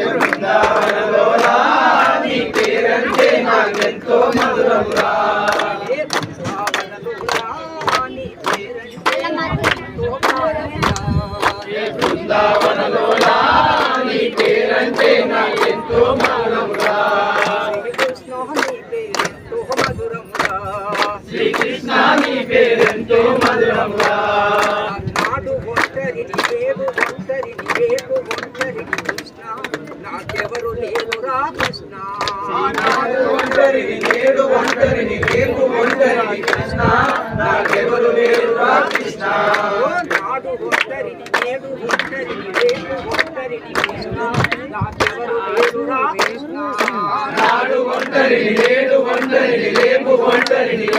బృందావనలోలా నీ పేరంటే నాకెంతో మధురమురా బృందావనలోలా నీ పేరంటే నాకెంతో మధురమురా శ్రీకృష్ణ నీ పేరెంతో మధురమురా నాడు ఒంటరిని లేవు ఒంటరిని లేవు ఒంటరిని కృష్ణ నాకెవరు లేవురా కృష్ణ నాడు ఒంటరిని లేడు ఒంటరిని లేవు ఒంటరిని కృష్ణ నాకెవరు లేరురా కృష్ణ నాడు ఒంటరిని లేడు ఒంటరిని లేవు ఒంటరిని కృష్ణ నాకెవరు లేరురా కృష్ణ నాడు ఒంటరిని లేడు ఒంటరిని లేవు ఒంటరిని